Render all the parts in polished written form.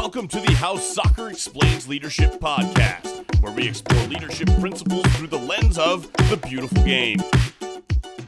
Welcome to the How Soccer Explains Leadership podcast, where we explore leadership principles through the lens of the beautiful game.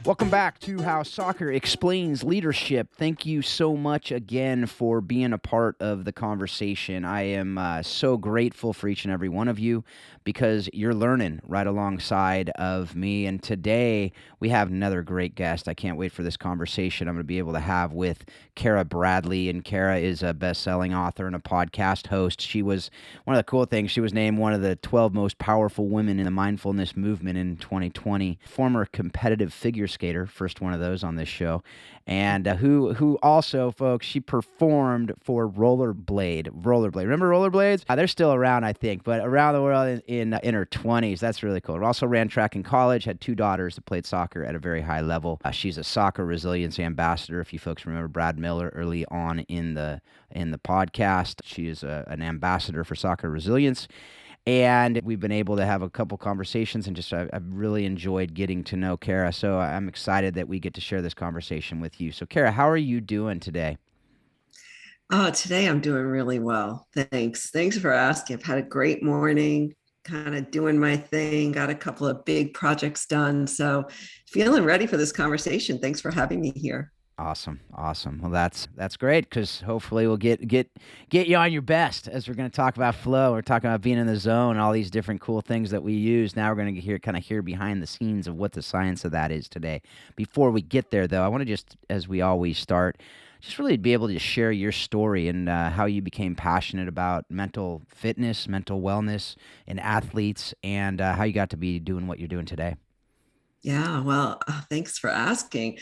Welcome back to How Soccer Explains Leadership. Thank you so much again for being a part of the conversation. I am so grateful for each and every one of you because you're learning right alongside of me. And today we have another great guest. I can't wait for this conversation I'm going to be able to have with Cara Bradley. And Cara is a best-selling author and a podcast host. She was, one of the cool things, she was named one of the 12 most powerful women in the Mindfulness Movement in 2020. Former competitive figure skater, first one of those on this show, and who also, folks, she performed for Rollerblade. Remember Rollerblades? They're still around, I think, but around the world in her 20s. That's really cool. Also ran track in college, had two daughters that played soccer at a very high level. She's a soccer resilience ambassador. If you folks remember Brad Miller early on in the podcast, she is an ambassador for soccer resilience. And we've been able to have a couple conversations and just I've really enjoyed getting to know Cara. So I'm excited that we get to share this conversation with you. So Cara, how are you doing today? Today I'm doing really well. Thanks. Thanks for asking. I've had a great morning, kind of doing my thing, got a couple of big projects done. So feeling ready for this conversation. Thanks for having me here. Awesome. Well, that's great because hopefully we'll get you on your best as we're going to talk about flow. We're talking about being in the zone, all these different cool things that we use. Now we're going to hear behind the scenes of what the science of that is today. Before we get there, though, I want to just, as we always start, just really be able to share your story and how you became passionate about mental fitness, mental wellness in athletes, and how you got to be doing what you're doing today. Yeah, well, thanks for asking.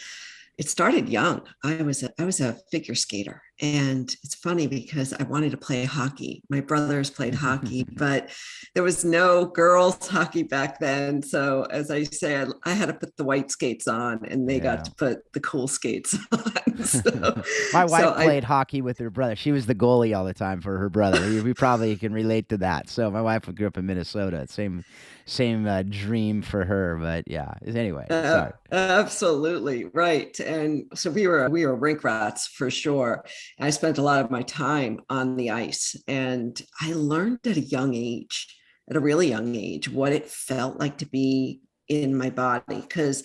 It started young. I was a figure skater, and it's funny because I wanted to play hockey. My brothers played hockey, but there was no girls hockey back then. So as I say, I had to put the white skates on, and they got to put the cool skates on. So, my wife played hockey with her brother. She was the goalie all the time for her brother. We probably can relate to that. So my wife grew up in Minnesota. Same dream for her, but yeah. Anyway, sorry. Absolutely right. And so we were rink rats for sure. I spent a lot of my time on the ice, and I learned at a really young age, what it felt like to be in my body. Because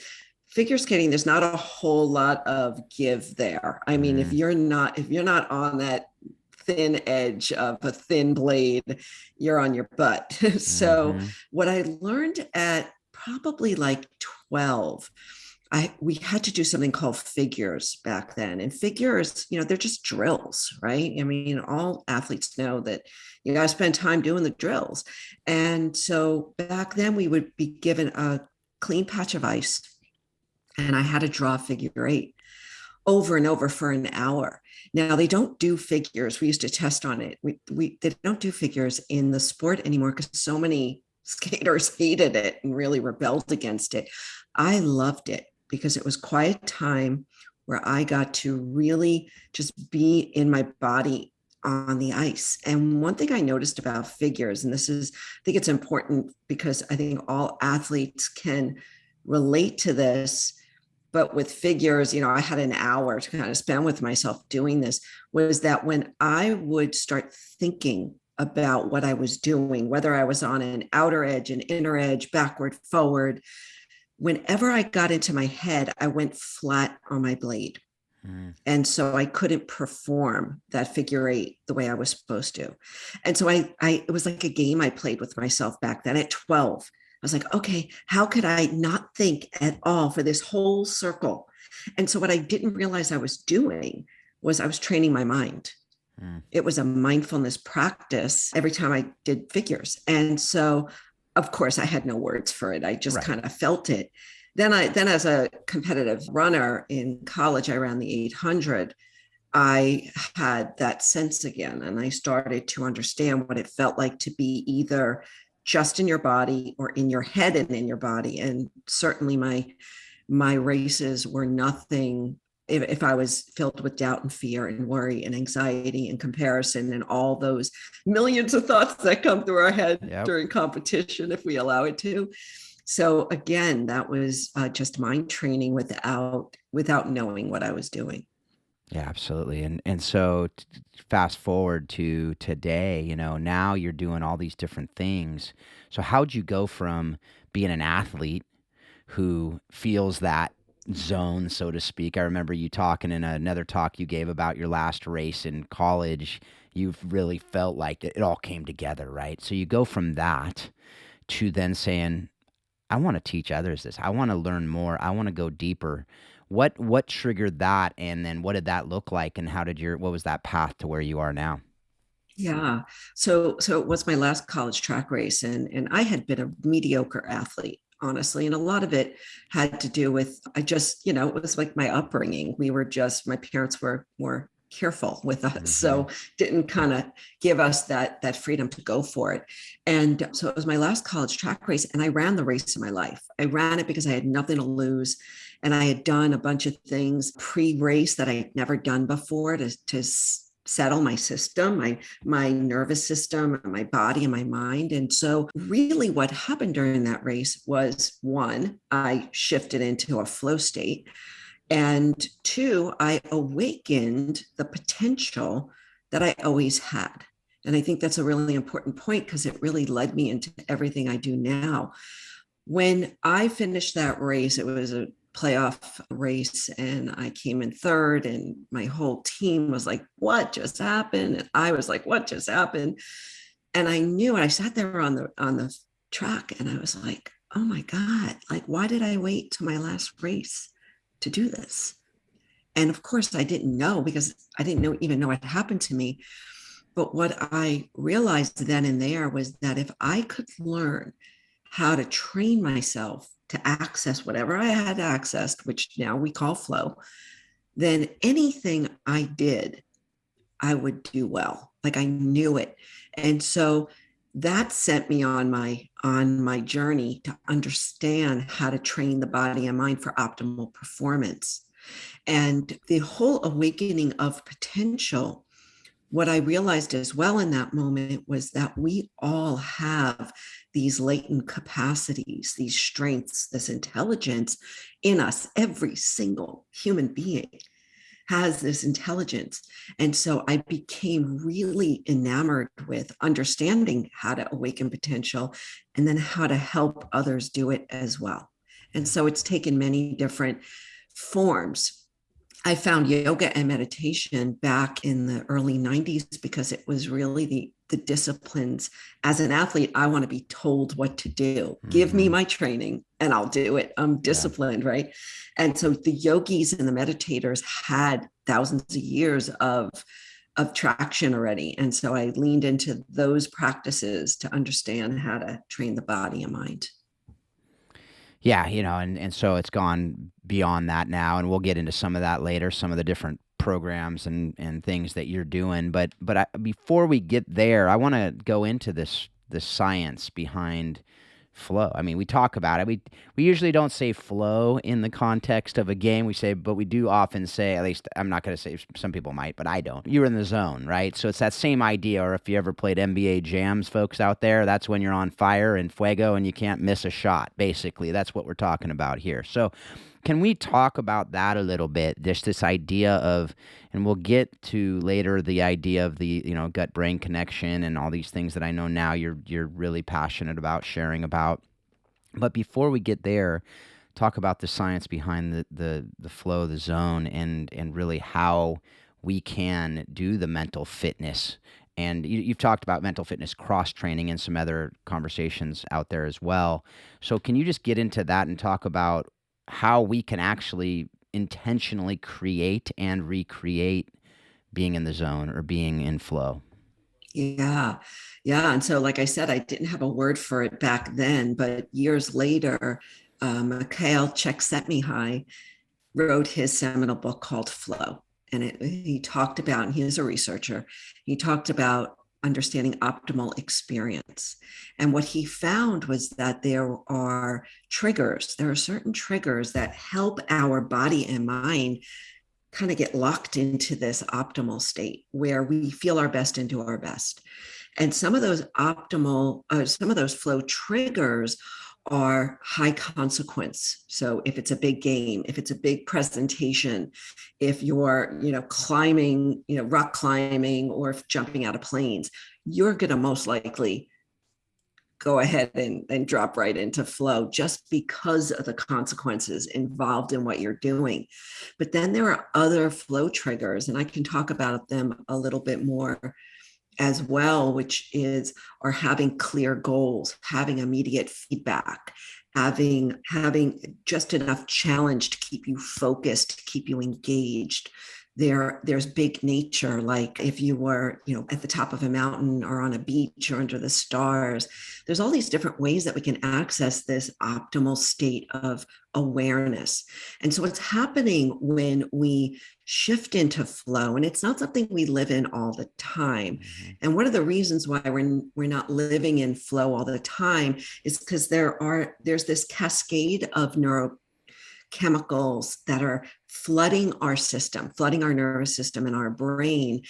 figure skating, there's not a whole lot of give there. I mean, if you're not on that thin edge of a thin blade, you're on your butt. So what I learned at probably like 12, we had to do something called figures back then. And figures, they're just drills, right? I mean, all athletes know that you got to spend time doing the drills. And so back then we would be given a clean patch of ice, and I had to draw a figure eight over and over for an hour. Now they don't do figures. We used to test on it. They don't do figures in the sport anymore because so many skaters hated it and really rebelled against it. I loved it because it was quiet time where I got to really just be in my body on the ice. And one thing I noticed about figures, and I think it's important because I think all athletes can relate to this, but with figures, I had an hour to kind of spend with myself doing this, was that when I would start thinking about what I was doing, whether I was on an outer edge, an inner edge, backward, forward, whenever I got into my head, I went flat on my blade. And so I couldn't perform that figure eight the way I was supposed to. And so it was like a game I played with myself back then at 12. I was like, okay, how could I not think at all for this whole circle? And so what I didn't realize I was doing was I was training my mind. It was a mindfulness practice every time I did figures. And so, of course, I had no words for it. I just kind of felt it. Then as a competitive runner in college, I ran the 800. I had that sense again, and I started to understand what it felt like to be either just in your body or in your head and in your body. And certainly my races were nothing if I was filled with doubt and fear and worry and anxiety and comparison and all those millions of thoughts that come through our head during competition, if we allow it to. So again, that was just mind training without knowing what I was doing. Yeah, absolutely. And so fast forward to today, now you're doing all these different things. So how'd you go from being an athlete who feels that zone, so to speak? I remember you talking in another talk you gave about your last race in college. You've really felt like it all came together, right? So you go from that to then saying, I want to teach others this. I want to learn more. I want to go deeper. What triggered that, and then what did that look like, and what was that path to where you are now? Yeah. So it was my last college track race, and I had been a mediocre athlete, honestly. And a lot of it had to do with I just, it was like my upbringing. We were just my parents were more careful with us. Hmm. So didn't kind of give us that freedom to go for it. And so it was my last college track race, and I ran the race of my life. I ran it because I had nothing to lose. And I had done a bunch of things pre-race that I'd never done before to settle my system, my nervous system, my body and my mind. And so really what happened during that race was, one, I shifted into a flow state, and two, I awakened the potential that I always had. And I think that's a really important point because it really led me into everything I do now. When I finished that race, it was a playoff race, and I came in third, and my whole team was like, what just happened? And I was like, what just happened? And I knew, and I sat there on the track, and I was like, oh my God, like, why did I wait to my last race to do this? And of course I didn't know, because I didn't even know what happened to me. But what I realized then and there was that if I could learn how to train myself to access whatever I had accessed, which now we call flow, then anything I did, I would do well. Like, I knew it. And so that sent me on my journey to understand how to train the body and mind for optimal performance. And the whole awakening of potential, what I realized as well in that moment was that we all have these latent capacities, these strengths, this intelligence in us. Every single human being has this intelligence. And so I became really enamored with understanding how to awaken potential and then how to help others do it as well. And so it's taken many different forms. I found yoga and meditation back in the early 90s because it was really the disciplines. As an athlete, I want to be told what to do. Give me Hmm. my training and I'll do it. I'm Yeah. disciplined, right? And so the yogis and the meditators had thousands of years of traction already. And so I leaned into those practices to understand how to train the body and mind. Yeah, and so it's gone beyond that now, and we'll get into some of that later, some of the different programs and things that you're doing. But before we get there, I want to go into the science behind flow. I mean, we talk about it. We usually don't say flow in the context of a game. But we do often say, at least I'm not going to say, some people might, but I don't. You're in the zone, right? So it's that same idea. Or if you ever played NBA jams, folks out there, that's when you're on fire and fuego and you can't miss a shot. Basically, that's what we're talking about here. So can we talk about that a little bit? Just this idea of, and we'll get to later the idea of the gut brain connection and all these things that I know now you're really passionate about sharing about. But before we get there, talk about the science behind the flow, the zone, and really how we can do the mental fitness. And you've talked about mental fitness cross training and some other conversations out there as well. So can you just get into that and talk about how we can actually intentionally create and recreate being in the zone or being in flow? Yeah. Yeah. And so, like I said, I didn't have a word for it back then, but years later, Mikhail Csikszentmihalyi wrote his seminal book called Flow. And he talked about, and he is a researcher, he talked about understanding optimal experience. And what he found was that there are certain triggers that help our body and mind kind of get locked into this optimal state where we feel our best and do our best. And some of those flow triggers are high consequence. So if it's a big game, if it's a big presentation, if you're, climbing, rock climbing or jumping out of planes, you're going to most likely go ahead and drop right into flow just because of the consequences involved in what you're doing. But then there are other flow triggers, and I can talk about them a little bit more as well, which are having clear goals, having immediate feedback, having just enough challenge to keep you focused, to keep you engaged. There's big nature, like if you were, at the top of a mountain or on a beach or under the stars. There's all these different ways that we can access this optimal state of awareness. And so what's happening when we shift into flow, and it's not something we live in all the time. Mm-hmm. And one of the reasons why we're not living in flow all the time is because there's this cascade of neurochemicals that are flooding our system, flooding our nervous system and our brain,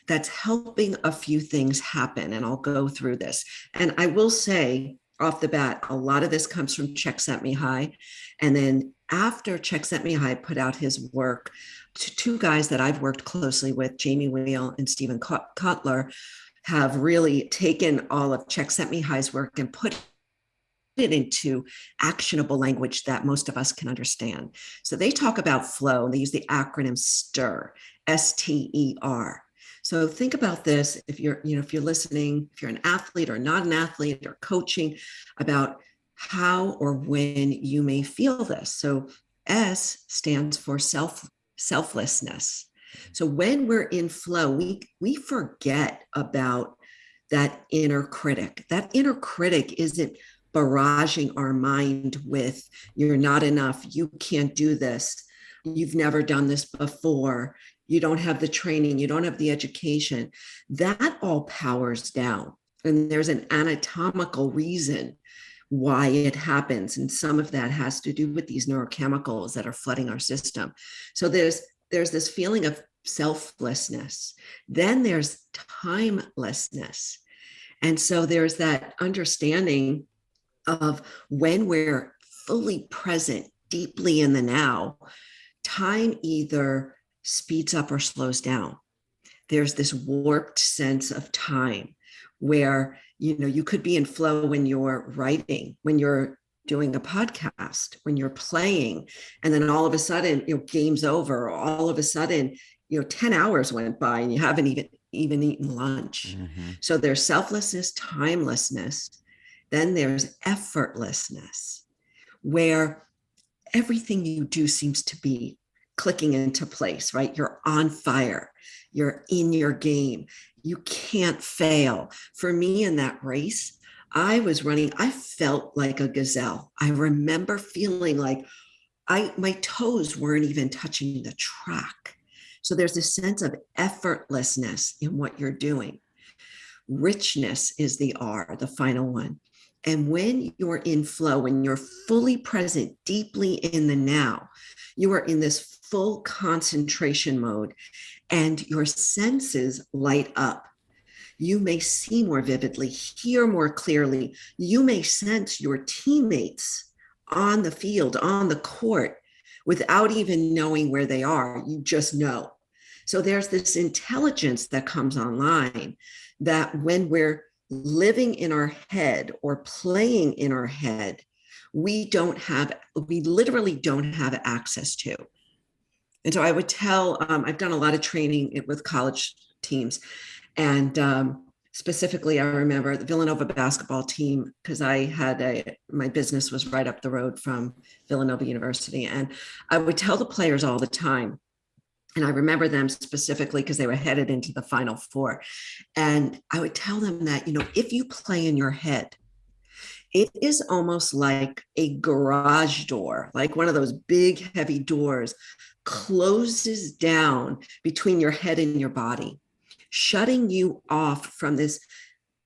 that's helping a few things happen. And I'll go through this. And I will say off the bat, a lot of this comes from Csikszentmihalyi. And then after Csikszentmihalyi put out his work, two guys that I've worked closely with, Jamie Wheel and Stephen Kotler, have really taken all of Csikszentmihalyi's work and put it into actionable language that most of us can understand. So they talk about flow, and they use the acronym STER, STER. So think about this if you're listening, if you're an athlete or not an athlete or coaching, about how or when you may feel this. So S stands for selflessness. So when we're in flow, we forget about that inner critic. That inner critic isn't barraging our mind with, you're not enough, you can't do this, you've never done this before, you don't have the training, you don't have the education. That all powers down. And there's an anatomical reason why it happens. And some of that has to do with these neurochemicals that are flooding our system. So there's this feeling of selflessness. Then there's timelessness. And so there's that understanding of when we're fully present, deeply in the now, time either speeds up or slows down. There's this warped sense of time where, you could be in flow when you're writing, when you're doing a podcast, when you're playing, and then all of a sudden, game's over. All of a sudden, 10 hours went by and you haven't even eaten lunch. Mm-hmm. So there's selflessness, timelessness. Then there's effortlessness, where everything you do seems to be clicking into place, right? You're on fire. You're in your game. You can't fail. For me in that race, I was running, I felt like a gazelle. I remember feeling like my toes weren't even touching the track. So there's this sense of effortlessness in what you're doing. Richness is the R, the final one. And when you're in flow, when you're fully present, deeply in the now, you are in this full concentration mode and your senses light up. You may see more vividly, hear more clearly. You may sense your teammates on the field, on the court, without even knowing where they are. You just know. So there's this intelligence that comes online that when we're living in our head or playing in our head, we literally don't have access to. And so I would tell, I've done a lot of training with college teams, and specifically, I remember the Villanova basketball team, because my business was right up the road from Villanova University. And I would tell the players all the time, and I remember them specifically because they were headed into the Final Four. And I would tell them that, if you play in your head, it is almost like a garage door, like one of those big, heavy doors closes down between your head and your body, shutting you off from this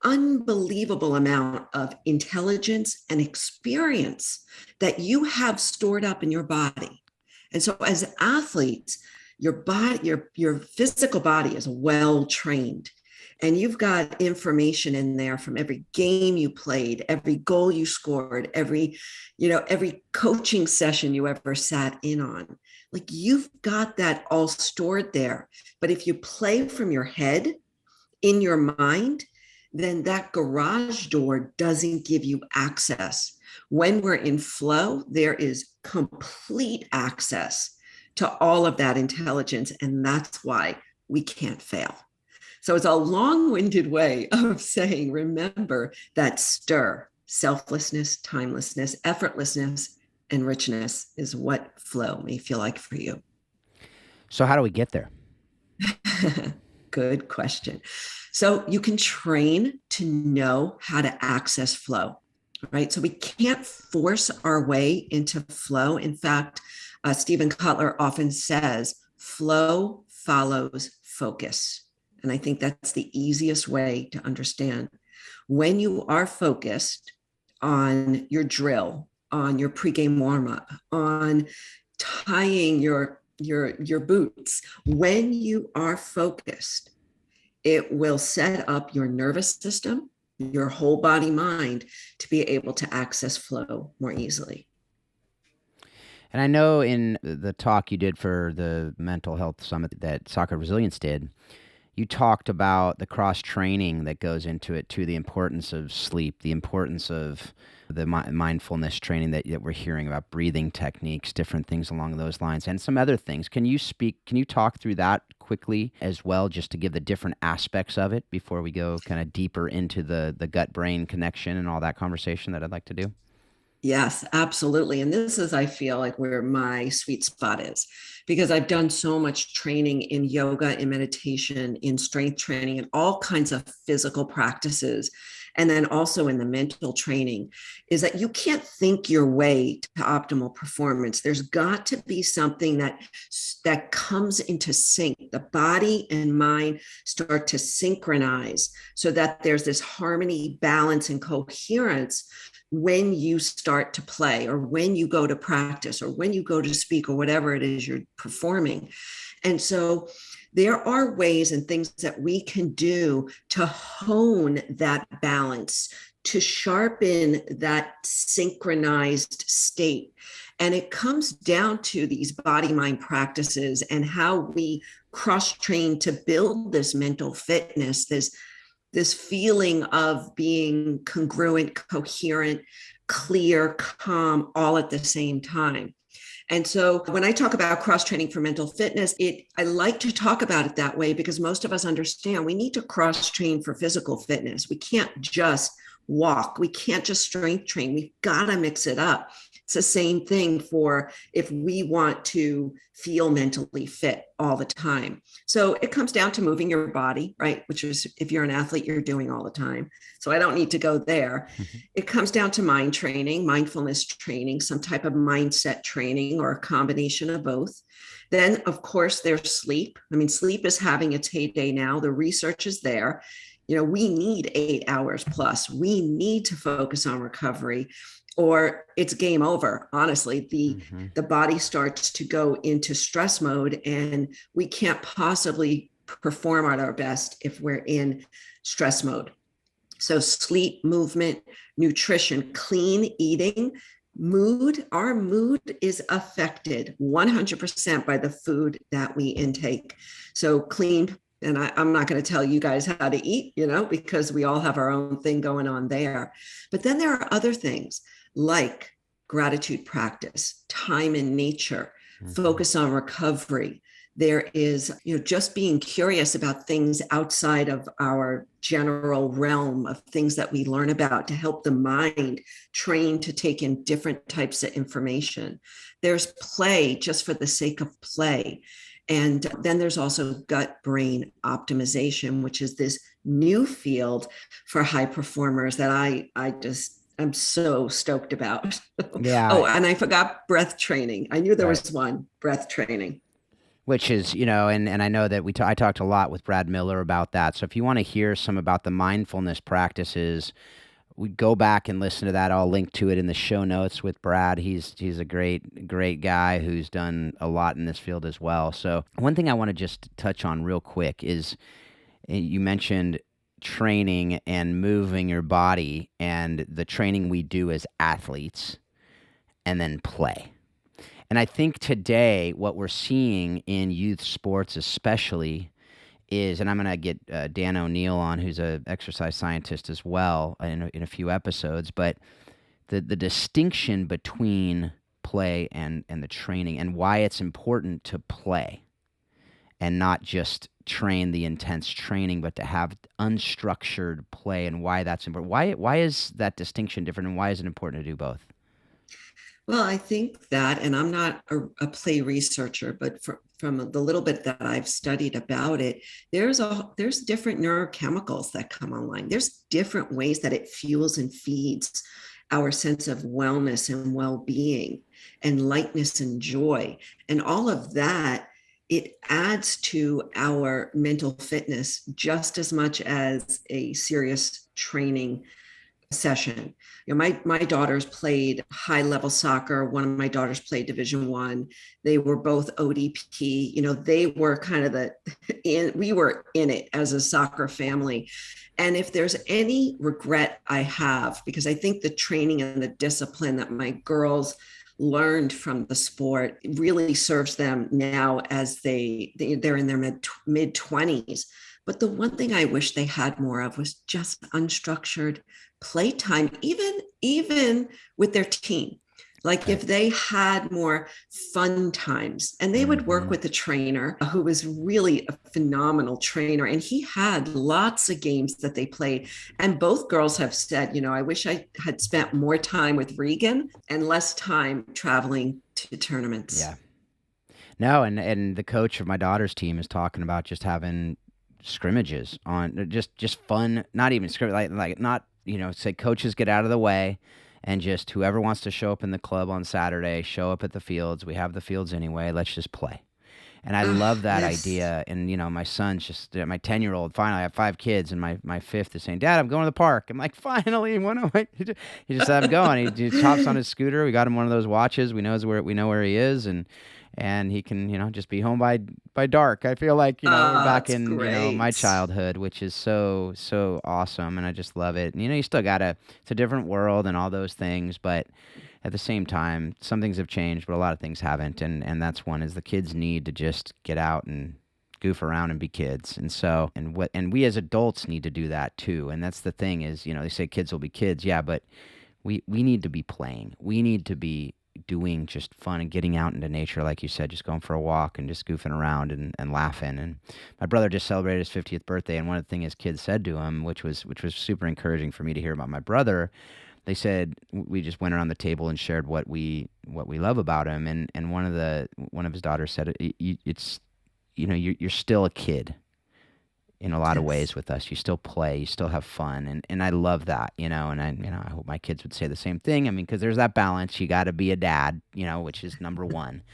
unbelievable amount of intelligence and experience that you have stored up in your body. And so as athletes, your body, your physical body is well trained. And you've got information in there from every game you played, every goal you scored, every coaching session you ever sat in on. Like, you've got that all stored there. But if you play from your head, in your mind, then that garage door doesn't give you access. When we're in flow, there is complete access to all of that intelligence. And that's why we can't fail. So it's a long-winded way of saying, remember that STER, selflessness, timelessness, effortlessness, and richness is what flow may feel like for you. So how do we get there? Good question. So you can train to know how to access flow, right? So we can't force our way into flow. In fact, Stephen Kotler often says, flow follows focus. And I think that's the easiest way to understand. When you are focused on your drill, on your pregame warm-up, on tying your boots, when you are focused, it will set up your nervous system, your whole body, mind, to be able to access flow more easily. And I know in the talk you did for the mental health summit that Soccer Resilience did, you talked about the cross-training that goes into it too, the importance of sleep, the importance of the mindfulness training that we're hearing about, breathing techniques, different things along those lines, and some other things. Can you talk through that quickly as well, just to give the different aspects of it before we go kind of deeper into the gut-brain connection and all that conversation that I'd like to do? Yes, absolutely. And this is, I feel like, where my sweet spot is, because I've done so much training in yoga, in meditation, in strength training, and all kinds of physical practices. And then also in the mental training, is that you can't think your way to optimal performance. There's got to be something that comes into sync. The body and mind start to synchronize so that there's this harmony, balance, and coherence when you start to play, or when you go to practice, or when you go to speak, or whatever it is you're performing. And so there are ways and things that we can do to hone that balance, to sharpen that synchronized state. And it comes down to these body-mind practices and how we cross-train to build this mental fitness, this feeling of being congruent, coherent, clear, calm, all at the same time. And so when I talk about cross-training for mental fitness, I like to talk about it that way because most of us understand we need to cross-train for physical fitness. We can't just walk. We can't just strength train. We've got to mix it up. It's the same thing for if we want to feel mentally fit all the time. So it comes down to moving your body, right? Which is, if you're an athlete, you're doing all the time. So I don't need to go there. Mm-hmm. It comes down to mind training, mindfulness training, some type of mindset training, or a combination of both. Then, of course, there's sleep. I mean, sleep is having its heyday now. The research is there. We need 8 hours plus. We need to focus on recovery, or it's game over. Honestly, the body starts to go into stress mode, and we can't possibly perform at our best if we're in stress mode. So sleep, movement, nutrition, clean eating, our mood is affected 100% by the food that we intake. So clean. And I'm not going to tell you guys how to eat, because we all have our own thing going on there. But then there are other things like gratitude practice, time in nature, focus on recovery. There is, just being curious about things outside of our general realm of things that we learn about to help the mind train to take in different types of information. There's play just for the sake of play. And then there's also gut-brain optimization, which is this new field for high performers that I'm so stoked about. Yeah. Oh, and I forgot breath training. I knew there was one, breath training. Which is, and I know that I talked a lot with Brad Miller about that. So if you want to hear some about the mindfulness practices, we go back and listen to that. I'll link to it in the show notes with Brad. He's a great guy who's done a lot in this field as well. So one thing I want to just touch on real quick is, You mentioned training and moving your body and the training we do as athletes, and then play. And I think today what we're seeing in youth sports especially is, and I'm going to get Dan O'Neill on, who's an exercise scientist as well, in a few episodes, but the distinction between play and the training, and why it's important to play and not just train the intense training, but to have unstructured play, and why that's important. Why is that distinction different, and why is it important to do both? Well, I think that, and I'm not a play researcher, but from the little bit that I've studied about it, there's different neurochemicals that come online. There's different ways that it fuels and feeds our sense of wellness and well-being and lightness and joy. And all of that, it adds to our mental fitness just as much as a serious training session. My daughters played high level soccer. One of my daughters played Division I. They were both ODP. They were kind of we were in it as a soccer family. And if there's any regret I have, because I think the training and the discipline that my girls learned from the sport really serves them now as they're in their mid 20s. But the one thing I wish they had more of was just unstructured playtime, even with their team. Like if they had more fun times, and they would work with a trainer who was really a phenomenal trainer, and he had lots of games that they played. And both girls have said, I wish I had spent more time with Regan and less time traveling to tournaments. Yeah. No, and the coach of my daughter's team is talking about just having scrimmages on, just fun, not even scrimmage, like not, say coaches get out of the way, and just whoever wants to show up in the club on Saturday, show up at the fields. We have the fields anyway. Let's just play. And I love that idea. And, my son's just, my 10-year-old, finally, I have 5 kids, and my fifth is saying, Dad, I'm going to the park. I'm like, finally, he just said, I'm going. He just hops on his scooter. We got him one of those watches. We know where he is, and he can, just be home by dark. I feel like, we're back in, my childhood, which is so, so awesome. And I just love it. And, you still it's a different world and all those things, but at the same time, some things have changed, but a lot of things haven't. And that's one is the kids need to just get out and goof around and be kids. And so, and we as adults need to do that too. And that's the thing is, they say kids will be kids. Yeah, but we need to be playing. We need to be doing just fun and getting out into nature, like you said, just going for a walk and just goofing around and laughing. And my brother just celebrated his 50th birthday, and one of the things his kids said to him, which was super encouraging for me to hear about my brother, they said we just went around the table and shared what we love about him, and one of his daughters said it's you're still a kid in a lot of ways with us. You still play, you still have fun, and I love that, and I hope my kids would say the same thing. I mean, because there's that balance. You got to be a dad, which is number one,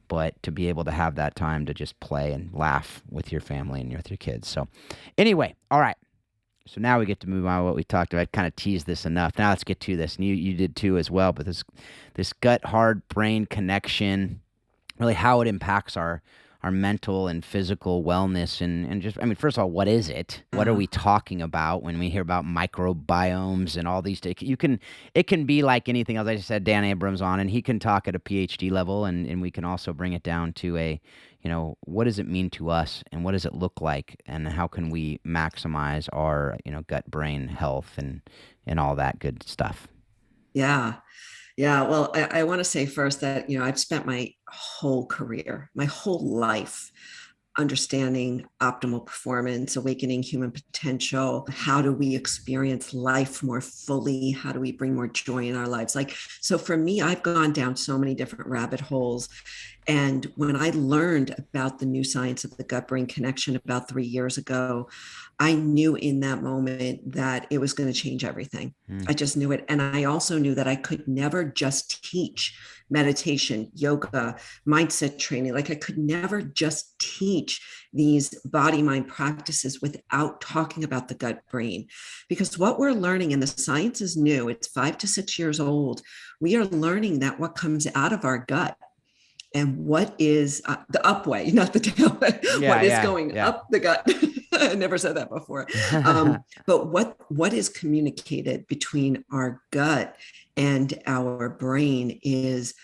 but to be able to have that time to just play and laugh with your family and with your kids. So anyway, all right. So now we get to move on to what we talked about. I kind of teased this enough. Now let's get to this, and you did too as well. But this gut-heart brain connection, really how it impacts our mental and physical wellness, and just, I mean, first of all, what is it? What are we talking about when we hear about microbiomes and all these? It can be like anything else. I just said Dan Abrams on, and he can talk at a PhD level, and we can also bring it down to a, what does it mean to us, and what does it look like, and how can we maximize our, gut-brain health and all that good stuff. Yeah. Yeah, well, I want to say first that, I've spent my whole career, my whole life understanding optimal performance, awakening human potential. How do we experience life more fully? How do we bring more joy in our lives? So for me, I've gone down so many different rabbit holes. And when I learned about the new science of the gut-brain connection about 3 years ago, I knew in that moment that it was going to change everything. I just knew it. And I also knew that I could never just teach meditation, yoga, mindset training. I could never just teach these body-mind practices without talking about the gut brain. Because what we're learning, and the science is new, it's 5 to 6 years old. We are learning that what comes out of our gut, and what is the up way, not the down way, what is going up the gut I never said that before. But what is communicated between our gut and our brain is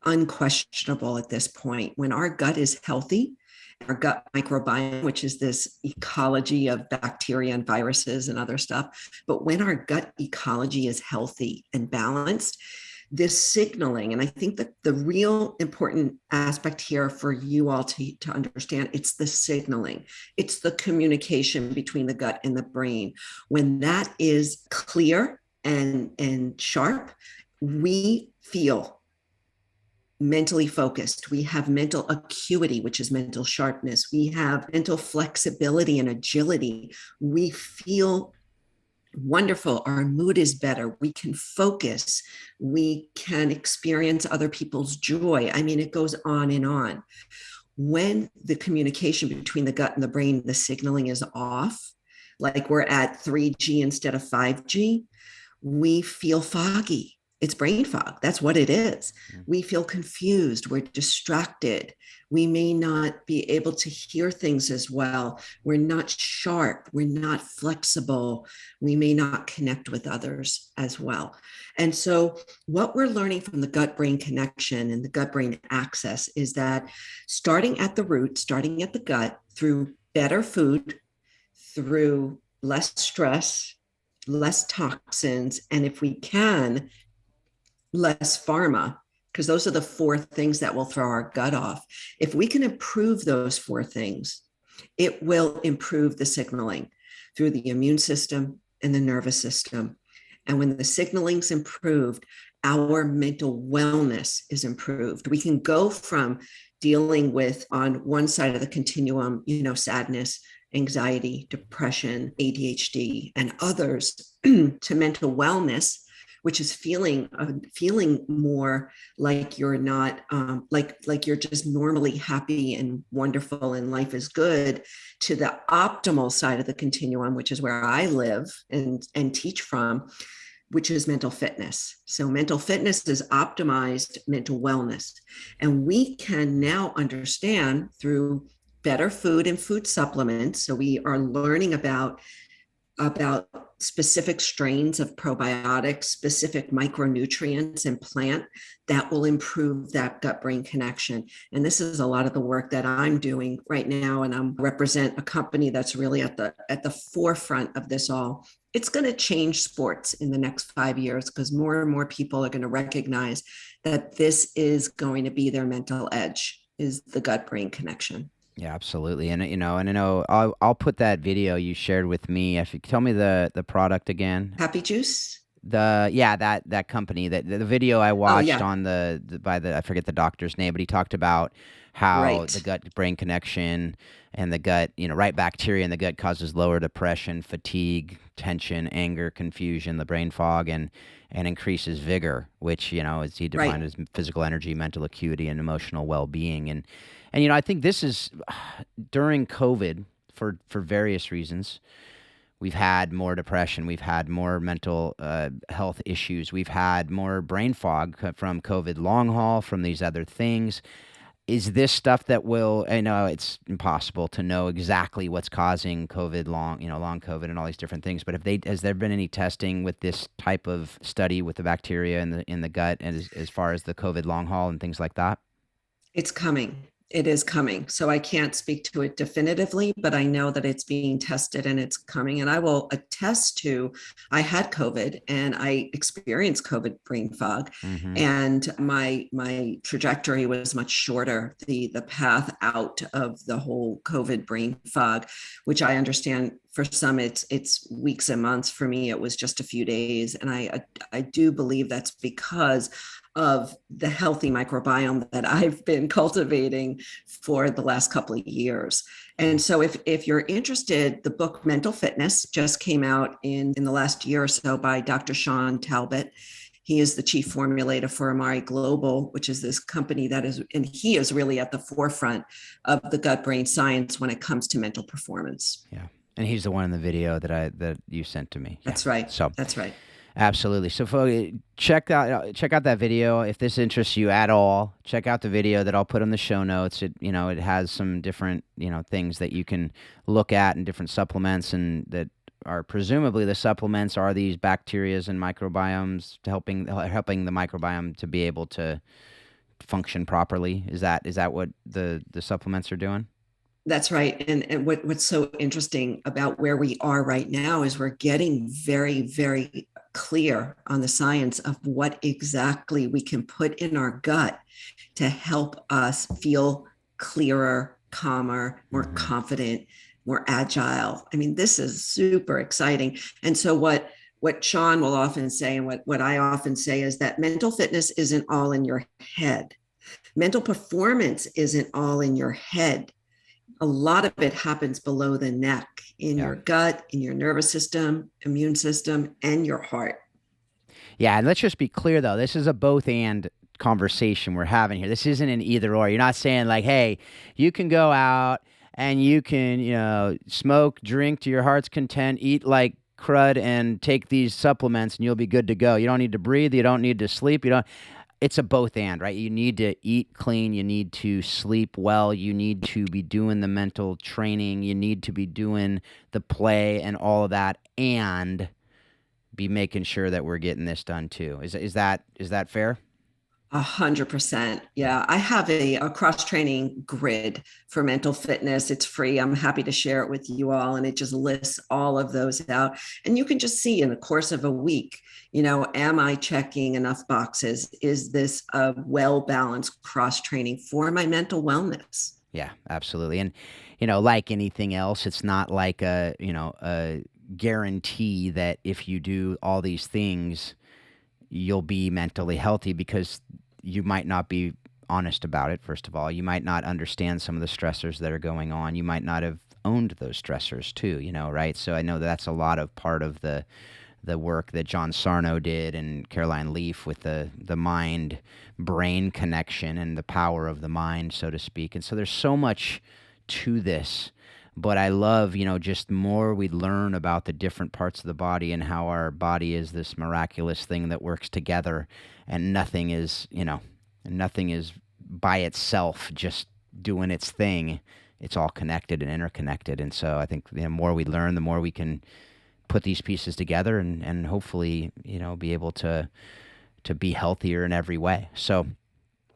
unquestionable at this point. When our gut is healthy, our gut microbiome, which is this ecology of bacteria and viruses and other stuff. But when our gut ecology is healthy and balanced, this signaling, and I think that the real important aspect here for you all to understand, it's the signaling, it's the communication between the gut and the brain. When that is clear and sharp, we feel mentally focused. We have mental acuity, which is mental sharpness. We have mental flexibility and agility. We feel wonderful. Our mood is better. We can focus. We can experience other people's joy. I mean, it goes on and on. When the communication between the gut and the brain, the signaling is off, like we're at 3G instead of 5G, we feel foggy. It's brain fog. That's what it is. We feel confused. We're distracted. We may not be able to hear things as well. We're not sharp. We're not flexible. We may not connect with others as well. And so what we're learning from the gut-brain connection and the gut-brain access is that starting at the root, starting at the gut, through better food, through less stress, less toxins, and if we can, less pharma, because those are the 4 things that will throw our gut off. If we can improve those 4 things, it will improve the signaling through the immune system and the nervous system. And when the signaling's improved, our mental wellness is improved. We can go from dealing with, on one side of the continuum, sadness, anxiety, depression, ADHD, and others, to mental wellness, which is feeling more like you're not like you're just normally happy and wonderful and life is good, to the optimal side of the continuum, which is where I live and teach from, which is mental fitness. So mental fitness is optimized mental wellness. And we can now understand through better food and food supplements. So we are learning about specific strains of probiotics, specific micronutrients and plant that will improve that gut-brain connection. And this is a lot of the work that I'm doing right now. And I represent a company that's really at the forefront of this all. It's going to change sports in the next 5 years because more and more people are going to recognize that this is going to be their mental edge, is the gut-brain connection. Yeah, absolutely. And I know I'll put that video you shared with me. If you tell me the product again. Happy Juice? That company, that the video I watched on I forget the doctor's name, but he talked about how the gut brain connection and the gut, right bacteria in the gut causes lower depression, fatigue, tension, anger, confusion, the brain fog, and increases vigor, which, as he defined as physical energy, mental acuity, and emotional well-being. And I think this is during COVID for various reasons. We've had more depression. We've had more mental health issues. We've had more brain fog from COVID long haul, from these other things. Is this stuff that will, I know it's impossible to know exactly what's causing COVID, long COVID and all these different things, but has there been any testing with this type of study with the bacteria in the gut as far as the COVID long haul and things like that? It's coming. It is coming. So I can't speak to it definitively, but I know that it's being tested and it's coming. And I will attest to, I had COVID and I experienced COVID brain fog, and my trajectory was much shorter. The path out of the whole COVID brain fog, which I understand for some it's weeks and months. For me, it was just a few days. And I do believe that's because of the healthy microbiome that I've been cultivating for the last couple of years. And so if you're interested, the book Mental Fitness just came out in the last year or so by Dr. Sean Talbot. He is the chief formulator for Amari Global, which is this company and he is really at the forefront of the gut-brain science when it comes to mental performance. Yeah. And he's the one in the video that you sent to me. That's right. So that's right. Absolutely. So check out that video if this interests you at all. Check out the video that I'll put in the show notes. It has some different things that you can look at and different supplements, and that are presumably the supplements are these bacterias and microbiomes helping the microbiome to be able to function properly. Is that what the supplements are doing? That's right. And what's so interesting about where we are right now is we're getting very, very clear on the science of what exactly we can put in our gut to help us feel clearer, calmer, more confident, more agile. I mean, this is super exciting. And so what Sean will often say, and what I often say, is that mental fitness isn't all in your head. Mental performance isn't all in your head. A lot of it happens below the neck, in your gut, in your nervous system, immune system, and your heart. Yeah, and let's just be clear, though. This is a both and conversation we're having here. This isn't an either or. You're not saying like, hey, you can go out and you can, smoke, drink to your heart's content, eat like crud, and take these supplements, and you'll be good to go. You don't need to breathe. You don't need to sleep. It's a both and, right? You need to eat clean. You need to sleep well. You need to be doing the mental training. You need to be doing the play and all of that, and be making sure that we're getting this done too. Is that fair? 100%. Yeah. I have a cross-training grid for mental fitness. It's free. I'm happy to share it with you all. And it just lists all of those out. And you can just see in the course of a week, am I checking enough boxes? Is this a well-balanced cross-training for my mental wellness? Yeah, absolutely. And, like anything else, it's not like a guarantee that if you do all these things, you'll be mentally healthy, because you might not be honest about it. First of all, you might not understand some of the stressors that are going on. You might not have owned those stressors too, right? So I know that's a lot of part of the work that John Sarno did and Caroline Leaf with the mind-brain connection and the power of the mind, so to speak. And so there's so much to this. But I love, just more we learn about the different parts of the body and how our body is this miraculous thing that works together, and nothing is by itself just doing its thing. It's all connected and interconnected. And so I think the more we learn, the more we can put these pieces together and hopefully, be able to be healthier in every way. So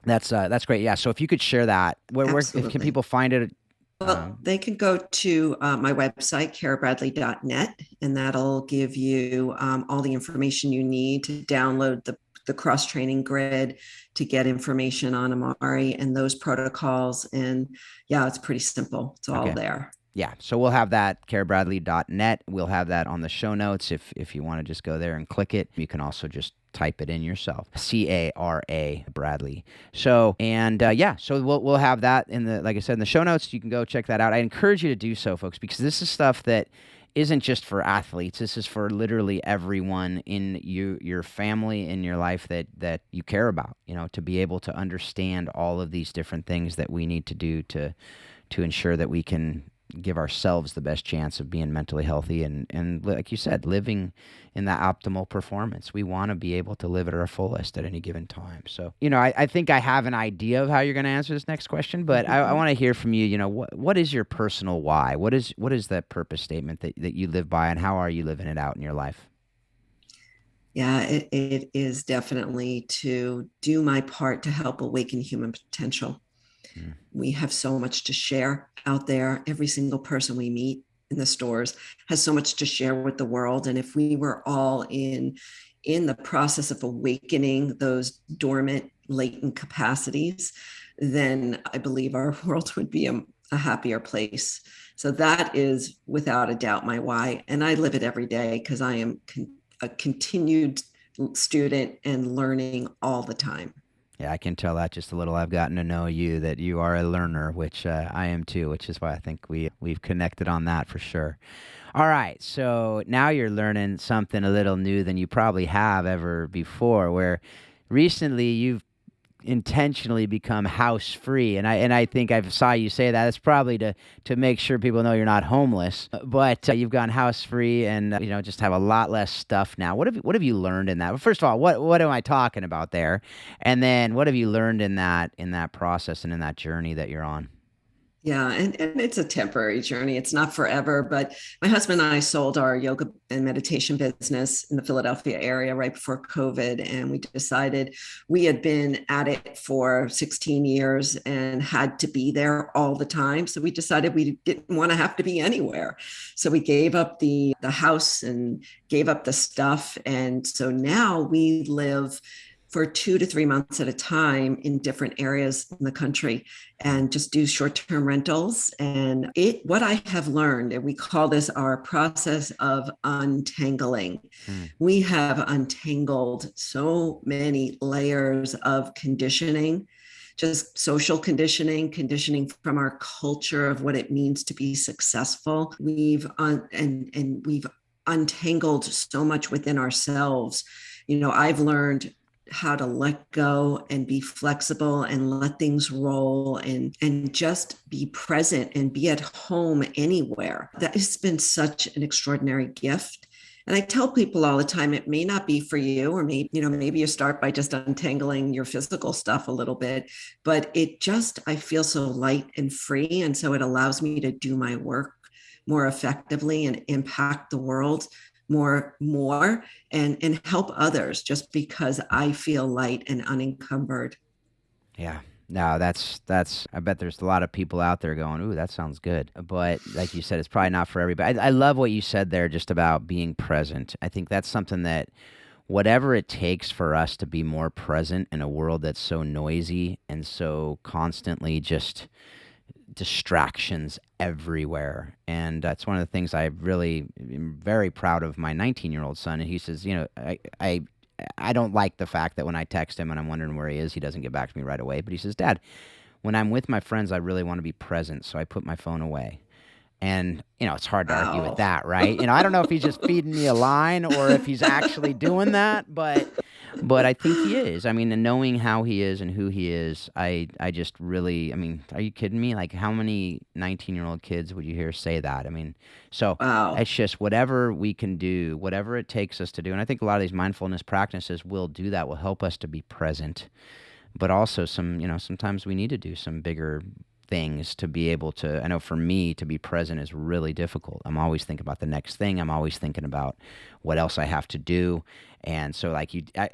that's great. Yeah. So if you could share that, where can people find it? Well, they can go to my website, carabradley.net, and that'll give you all the information you need to download the cross-training grid, to get information on Amari and those protocols. And yeah, it's pretty simple. It's all there. Yeah. So we'll have that, carabradley.net. We'll have that on the show notes. If you want to just go there and click it, you can also just type it in yourself. Cara Bradley. So, and so we'll have that like I said, in the show notes. You can go check that out. I encourage you to do so, folks, because this is stuff that isn't just for athletes. This is for literally everyone in your family, in your life that you care about, to be able to understand all of these different things that we need to do to ensure that we can give ourselves the best chance of being mentally healthy and like you said, living in that optimal performance. We want to be able to live at our fullest at any given time. So, I think I have an idea of how you're going to answer this next question, but I want to hear from you. What is your personal why? What is that purpose statement that you live by, and how are you living it out in your life? Yeah, it is definitely to do my part to help awaken human potential. We have so much to share out there. Every single person we meet in the stores has so much to share with the world. And if we were all in the process of awakening those dormant, latent capacities, then I believe our world would be a happier place. So that is without a doubt my why. And I live it every day because I am a continued student and learning all the time. Yeah, I can tell that just a little. I've gotten to know you, that you are a learner, which I am too, which is why I think we've connected on that for sure. All right, so now you're learning something a little new than you probably have ever before, where recently you've intentionally become house free, and I think I saw you say that. It's probably to make sure people know you're not homeless, but you've gone house free and just have a lot less stuff now. What have you learned in that? Well, first of all, what am I talking about there? And then what have you learned in that process and in that journey that you're on? Yeah, and it's a temporary journey. It's not forever, but my husband and I sold our yoga and meditation business in the Philadelphia area right before COVID. And we decided we had been at it for 16 years and had to be there all the time. So we decided we didn't want to have to be anywhere. So we gave up the house and gave up the stuff. And so now we live for 2 to 3 months at a time in different areas in the country and just do short-term rentals. And what I have learned, and we call this our process of untangling. We have untangled so many layers of conditioning, just social conditioning from our culture of what it means to be successful. We've untangled so much within ourselves. I've learned how to let go and be flexible and let things roll and just be present and be at home anywhere. That has been such an extraordinary gift. And I tell people all the time, it may not be for you, or maybe you start by just untangling your physical stuff a little bit, but I feel so light and free. And so it allows me to do my work more effectively and impact the world more and help others just because I feel light and unencumbered. Yeah. No, that's I bet there's a lot of people out there going, "Ooh, that sounds good." But like you said, it's probably not for everybody. I love what you said there just about being present. I think that's something that whatever it takes for us to be more present in a world that's so noisy and so constantly just distractions everywhere. And that's one of the things I really am very proud of my 19-year-old son. And he says, I don't like the fact that when I text him and I'm wondering where he is, he doesn't get back to me right away. But he says, Dad, when I'm with my friends, I really want to be present. So I put my phone away. And, it's hard to argue with that, right? I don't know if he's just feeding me a line or if he's actually doing that, but I think he is. I mean, and knowing how he is and who he is, I just really, are you kidding me? Like, how many 19-year-old kids would you hear say that? So Wow. It's just whatever we can do, whatever it takes us to do. And I think a lot of these mindfulness practices will do that, will help us to be present. But also sometimes we need to do some bigger things to be able to, I know for me, to be present is really difficult. I'm always thinking about the next thing. I'm always thinking about what else I have to do. And so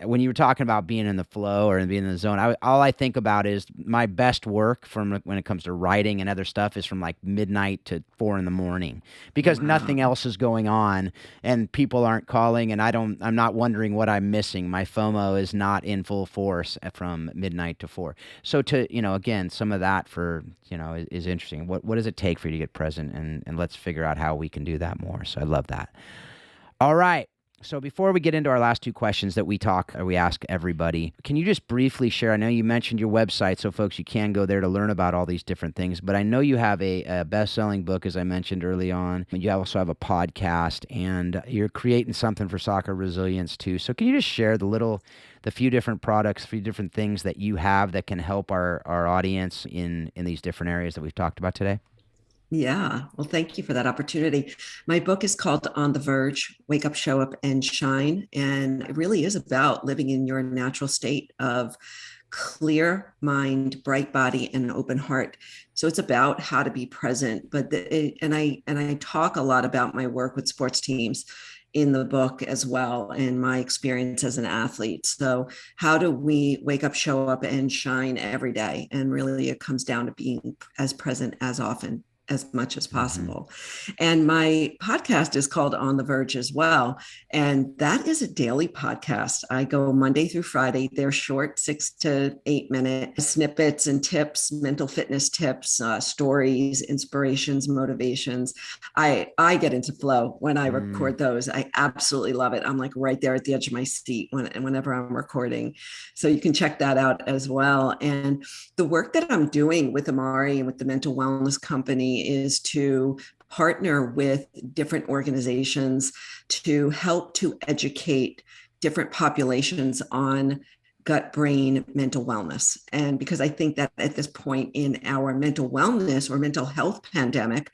when you were talking about being in the flow or being in the zone, all I think about is my best work from when it comes to writing and other stuff is from like midnight to 4 a.m. because nothing else is going on and people aren't calling and I'm not wondering what I'm missing. My FOMO is not in full force from midnight to 4. So again, some of that is interesting. What does it take for you to get present? And let's figure out how we can do that more. So I love that. All right. So before we get into our last two questions that we ask everybody, can you just briefly share? I know you mentioned your website, so folks, you can go there to learn about all these different things. But I know you have a best-selling book, as I mentioned early on. You also have a podcast, and you're creating something for soccer resilience too. So can you just share the few different products, few different things that you have that can help our audience in these different areas that we've talked about today? Yeah. Well, thank you for that opportunity. My book is called On the Verge, Wake Up, Show Up, and Shine. And it really is about living in your natural state of clear mind, bright body, and open heart. So it's about how to be present. I talk a lot about my work with sports teams in the book as well, and my experience as an athlete. So how do we wake up, show up, and shine every day? And really it comes down to being as present as much as possible. And my podcast is called On the Verge as well. And that is a daily podcast. I go Monday through Friday. They're short 6 to 8 minute snippets and tips, mental fitness tips, stories, inspirations, motivations. I get into flow when I record those. I absolutely love it. I'm like right there at the edge of my seat whenever I'm recording. So you can check that out as well. And the work that I'm doing with Amari and with the Mental Wellness Company is to partner with different organizations to help to educate different populations on gut, brain, mental wellness. And because I think that at this point in our mental wellness or mental health pandemic,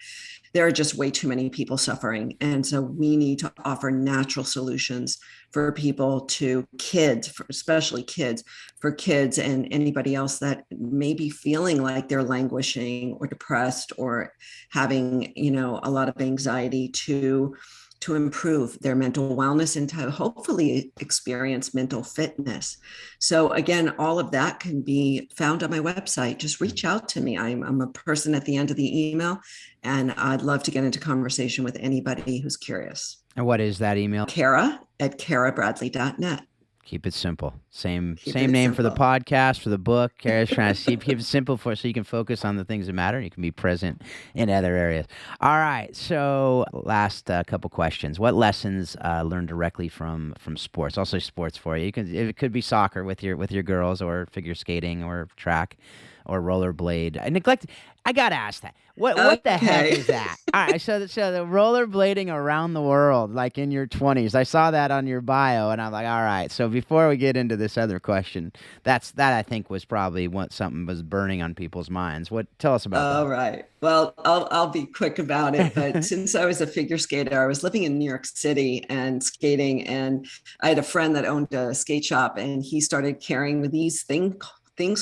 there are just way too many people suffering. And so we need to offer natural solutions for people, to kids, especially kids, for kids and anybody else that may be feeling like they're languishing or depressed or having, a lot of anxiety, to improve their mental wellness and to hopefully experience mental fitness. So again, all of that can be found on my website. Just reach out to me. I'm a person at the end of the email, and I'd love to get into conversation with anybody who's curious. And what is that email? Cara@carabradley.net. Keep it simple. Same name for the podcast, for the book. Cara's trying to keep it simple so you can focus on the things that matter. You can be present in other areas. All right. So last couple questions. What lessons learned directly from sports? Also sports for you. It could be soccer with your girls, or figure skating, or track, or rollerblade. I got to ask that. What the heck is that? All right, so the rollerblading around the world, like in your 20s. I saw that on your bio, and I'm like, all right. So before we get into this other question, that I think was probably what something was burning on people's minds. Tell us about that. All right. Well, I'll be quick about it. But since I was a figure skater, I was living in New York City and skating, and I had a friend that owned a skate shop, and he started carrying these things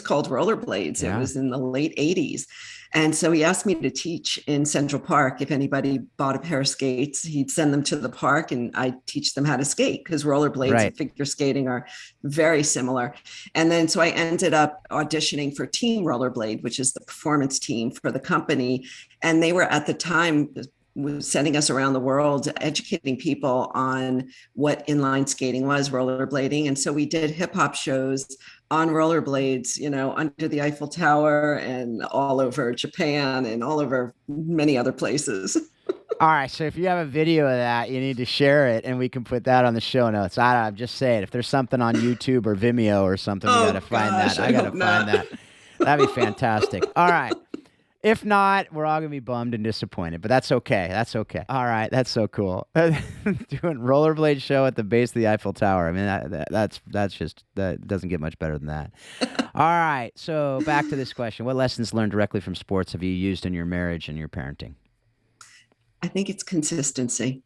called rollerblades. Yeah. It was in the late 80s. And so he asked me to teach in Central Park. If anybody bought a pair of skates, he'd send them to the park, and I'd teach them how to skate, because rollerblades and figure skating are very similar. And then so I ended up auditioning for Team Rollerblade, which is the performance team for the company. And they were at the time sending us around the world, educating people on what inline skating was, rollerblading. And so we did hip hop shows on rollerblades, under the Eiffel Tower and all over Japan and all over many other places. All right. So if you have a video of that, you need to share it, and we can put that on the show notes. I'm just saying, if there's something on YouTube or Vimeo or something, we got to find that. I got to find that. That'd be fantastic. All right. If not, we're all going to be bummed and disappointed, but that's okay. That's okay. All right. That's so cool. Doing rollerblade show at the base of the Eiffel Tower. I mean, that doesn't get much better than that. All right. So back to this question. What lessons learned directly from sports have you used in your marriage and your parenting? I think it's consistency.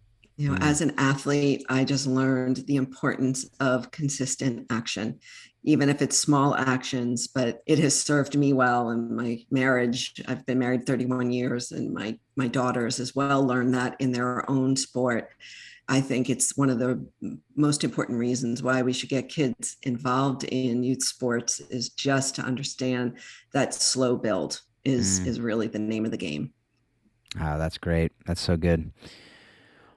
As an athlete, I just learned the importance of consistent action, even if it's small actions, but it has served me well in my marriage. I've been married 31 years, and my daughters as well learned that in their own sport. I think it's one of the most important reasons why we should get kids involved in youth sports, is just to understand that slow build is really the name of the game. Oh, that's great. That's so good.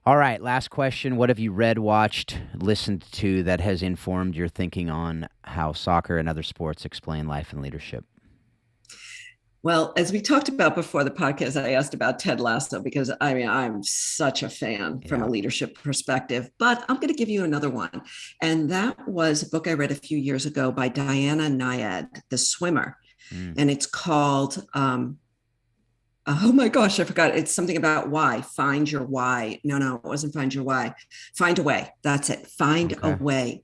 All right, last question. What have you read, watched, listened to that has informed your thinking on how soccer and other sports explain life and leadership? Well, as we talked about before the podcast, I asked about Ted Lasso, because I'm such a fan from a leadership perspective, but I'm going to give you another one. And that was a book I read a few years ago by Diana Nyad, the swimmer. And it's called, oh my gosh, I forgot. It's something about why. Find your why. No, it wasn't find your why. Find a way. That's it. Find a way.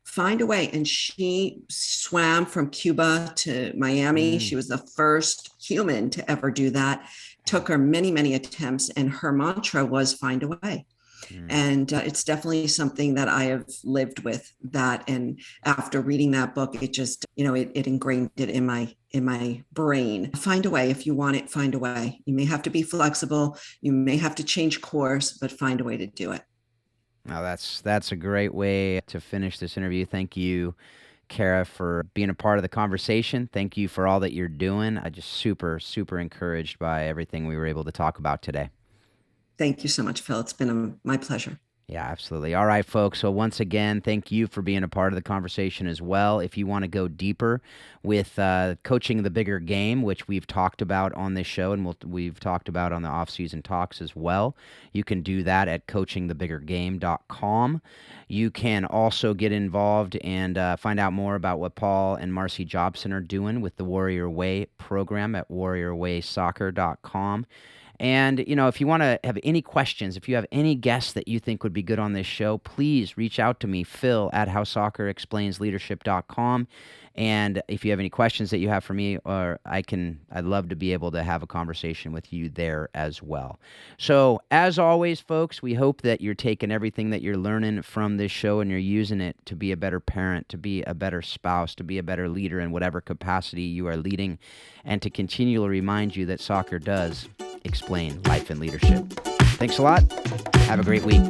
Find a way. And she swam from Cuba to Miami. She was the first human to ever do that. Took her many, many attempts. And her mantra was find a way. And it's definitely something that I have lived with that. And after reading that book, it just, it ingrained it in my brain. Find a way. If you want it, find a way. You may have to be flexible. You may have to change course, but find a way to do it. Now that's a great way to finish this interview. Thank you, Cara, for being a part of the conversation. Thank you for all that you're doing. I just super, super encouraged by everything we were able to talk about today. Thank you so much, Phil. It's been my pleasure. Yeah, absolutely. All right, folks. So once again, thank you for being a part of the conversation as well. If you want to go deeper with coaching the bigger game, which we've talked about on this show and we've talked about on the off-season talks as well, you can do that at coachingthebiggergame.com. You can also get involved and find out more about what Paul and Marcy Jobson are doing with the Warrior Way program at warriorwaysoccer.com. And, if you want to have any questions, if you have any guests that you think would be good on this show, please reach out to me, phil@howsoccerexplainsleadership.com. And if you have any questions that you have for me, I'd love to be able to have a conversation with you there as well. So as always, folks, we hope that you're taking everything that you're learning from this show and you're using it to be a better parent, to be a better spouse, to be a better leader in whatever capacity you are leading, and to continually remind you that soccer does explain life and leadership. Thanks a lot. Have a great week.